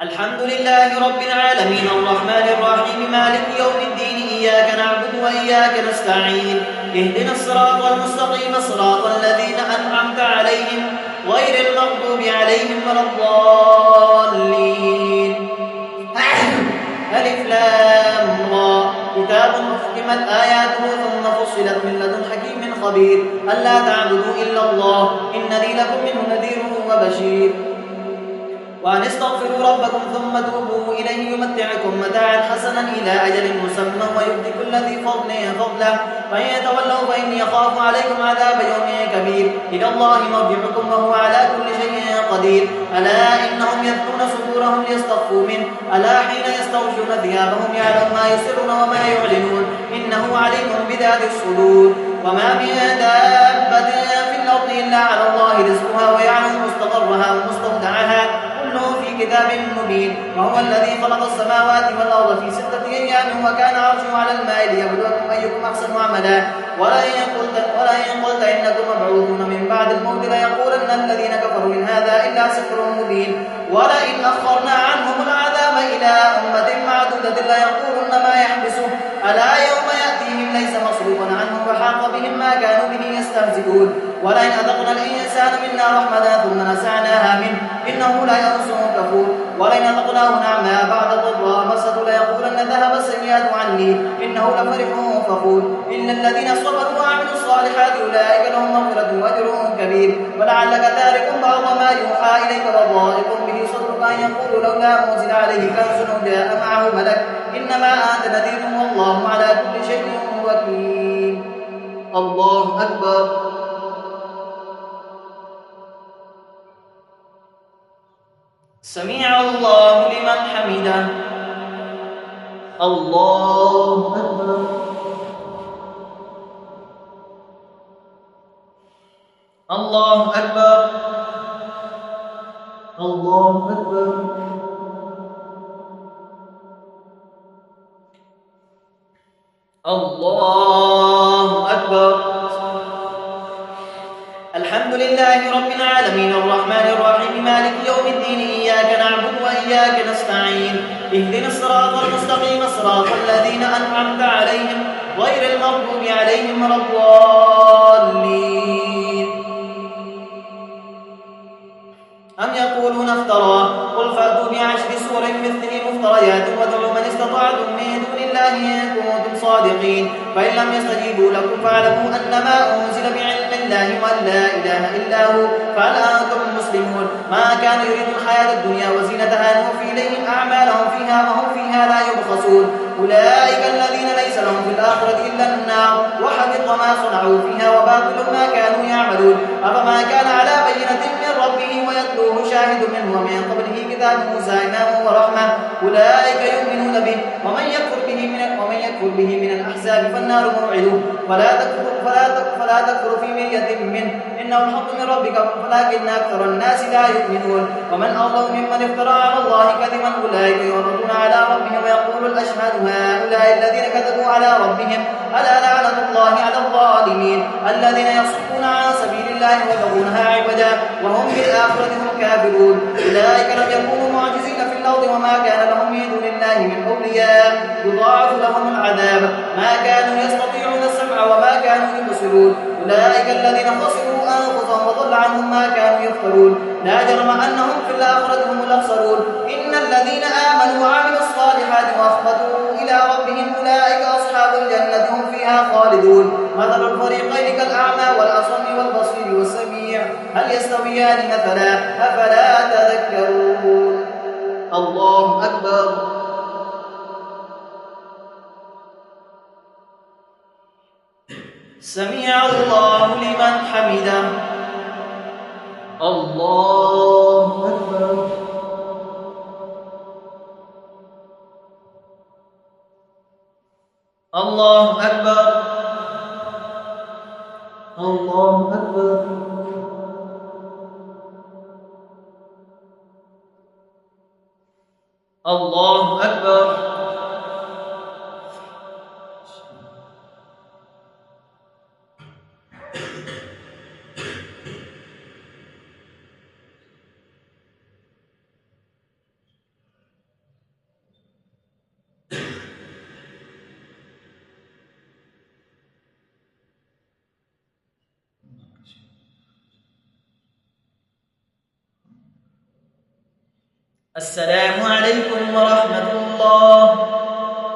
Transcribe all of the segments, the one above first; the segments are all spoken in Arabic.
الحمد لله رب العالمين الرحمن الرحيم مالك يوم الدين إياك نعبد وإياك نستعين اهدنا الصراط المستقيم صراط الذين أنعمت عليهم غير المغضوب عليهم ولا الضالين ألف لام را كتاب أحكمت آياته ثم فصلت من لدن حكيم خبير ألا تعبدوا إلا الله إنني لكم منه نذير وبشير وأن استغفروا ربكم ثم توبوا إليه يمتعكم متاعا حسنا إلى أجل مسمى ويؤتي كل ذي فضل فضله فإن يتولوا فإني أخاف عليكم عذاب يوم كبير إلى الله مرجعكم وهو على كل شيء قدير ألا إنهم يثنون صدورهم ليستخفوا منه ألا حين يستغشون ثيابهم يعلم ما يسرون وما يعلنون إنه عليم بذات الصدور وما من دابة في الأرض إلا على الله رزقها ويعلم مستقرها ومستودعها في كتاب مبين وهو الذي خلق السماوات والأرض في 6 أيام وكان عرشه على الماء ليبلوكم أيكم أحسن عملا ولئن قلت إنكم مبعوثون من بعد الموت ليقولن الذين كفروا إن هذا إلا سحر مبين ولئن أخرنا عنهم العذاب إلى أمة معدودة ليقولن ما يحبسه ألا يوم يأتيهم ليس مصروفا عنهم وحاق بهم ما كانوا به يستهزئون ولئن أذقنا الإنسان منا رحمة ثم نزعناها منه إنه ليئوس كفور ولئن أذقناه نعماء بعد ضراء مسته ليقولن ذهب السيئات عني إنه لفرح فخور إلا الذين صبروا وعملوا الصالحات أولئك لهم مغفرة وأجر كبير ولعلك تارك بعض ما يوحى إليك وضائق به صدرك أن يقولوا لولا أنزل عليه كنز أو جاء معه ملك إنما أنت نذير والله على كل شيء وكيل. الله أكبر. سمع الله لمن حمده. الله أكبر. الله أكبر. الله أكبر. الله أكبر. الحمد لله رب العالمين الرحمن الرحيم مالك يوم الدين إياك نعبد وإياك نستعين اهدنا الصراط المستقيم صراط الذين أنعمت عليهم غير المغضوب عليهم ولا الضالين. أم يقولون افتراه قل فأتوا بعشر سور مثله مفتريات وادعوا من استطعتم من دون الله إن كنتم صادقين فإن لم يستجيبوا لكم فاعلموا أنما أنزل بعلم الله وأن لا إله إلا هو فهل أنتم مسلمون. ما كان يريد الحياة الدنيا وزينتها نوفي إليهم أعمالهم فيها وهم فيها لا يبخسون أولئك الذين ليس لهم في الآخرة إلا النار وحبط ما صنعوا فيها وباطل ما كانوا يعملون أفما كان على بينة من ربه ويتلوه شاهد منه ومن قبله كتاب موسى إماما ورحمة أولئك يؤمنون به ومن يكفر به من الأحزاب فالنار موعده فلا تكفر في مرية منه إنه الحق من ربك ولكن أكثر الناس لا يؤمنون ومن أظلم ممن افترى على الله كذبا أولئك يعرضون على ربهم ويقول الأشهاد هؤلاء الذين كذبوا على ربهم ألا لعنة الله على الظالمين الذين يصدون عن سبيل الله ويبغونها عوجا وهم بالآخرة هم كافرون أولئك لم يكونوا معجزين في الأرض وما كان لهم من دون الله من أولياء يضاعف لهم العذاب ما كانوا يستطيعون السمع وما كانوا يبصرون أولئك الذين خسروا أنفسهم وضل عنهم ما كانوا يفترون لا جرم أنهم في الآخرة هم الأخسرون إن الذين آمنوا وعملوا الصالحات وأخبتوا إلى ربهم أولئك أصحاب الجنة هم فيها خالدون مثل الفريقين كالأعمى والأصم والبصير والسميع هل يستويان مثلا أفلا تذكرون. الله أكبر. سمع الله لمن حمده. الله أكبر. الله أكبر. الله أكبر. الله أكبر. السلام عليكم ورحمة الله.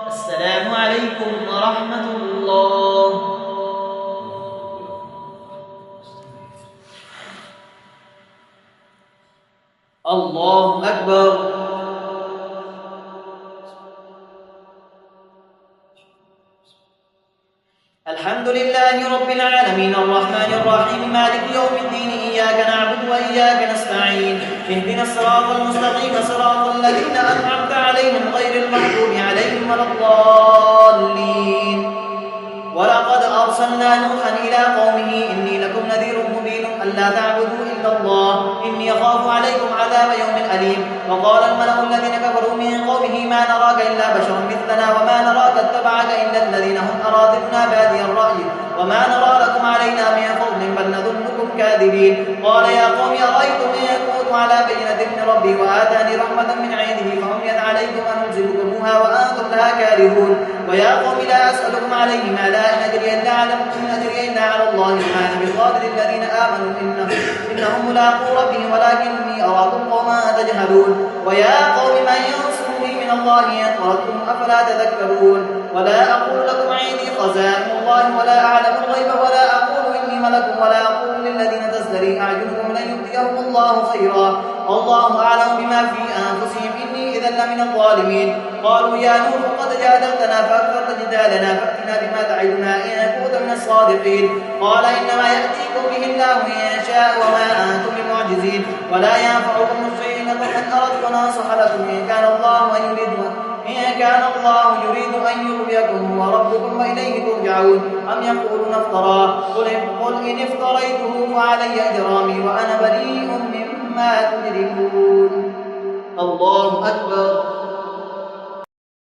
السلام عليكم ورحمة الله. الله أكبر. الحمد لله رب العالمين الرحمن الرحيم مالك يوم الدين إياك نعبد وإياك نستعين اهدنا الصراط المستقيم صراط الذين أنعمت عليهم غير المغضوب عليهم ولا الضالين. ولقد أرسلنا نوحا إلى قومه إني لكم نذير مبين ألا تعبدوا إلا الله إني أخاف عليكم عذاب يوم أليم. وقال الملأ الذين كفروا من قومه ما نراك إلا بشرا مثلنا وما نراك اتبعك إلا الذين هم أراذلنا بادي الرأي وما نرى لكم علينا من فضل بل نظنكم كاذبين. قال يا قوم أرأيتم إن كنت على بينة من ربي وآتاني رحمة من عنده فعميت عليكم أنزلكموها وأنتم لها كارهون. ويا قوم لا أسألكم عليه مالا إن أجري إلا على الله سبحانه بقادر الذين آمنوا إنهم ملاقو ربهم ولكني أراكم قوما تجهلون. ويا قوم من ينصرني من الله إن طردتم أفلا تذكرون. ولا أقول لكم عندي خزائن الله ولا أعلم الغيب ولا أقول إني ملك ولا أقول للذين تزدري أعينهم لن يؤتيهم الله خيرا الله أعلم بما في أنفسهم إني إذا لمن الظالمين. قالوا يا نوح قد جادلتنا فأكثرت جدالنا فأتنا بما تعدنا إن كنت من الصادقين. قال إنما يأتيكم به الله إن شاء وما أنتم بمعجزين ولا ينفعكم الشيء إن أردت ناصح لكم إن كان الله يريد أن يغويكم هو ربكم وإليه ترجعون. أم يقولون افتراه قل إن افتريته فعلي إجرامي وأنا بريء مما تجرمون. الله أكبر.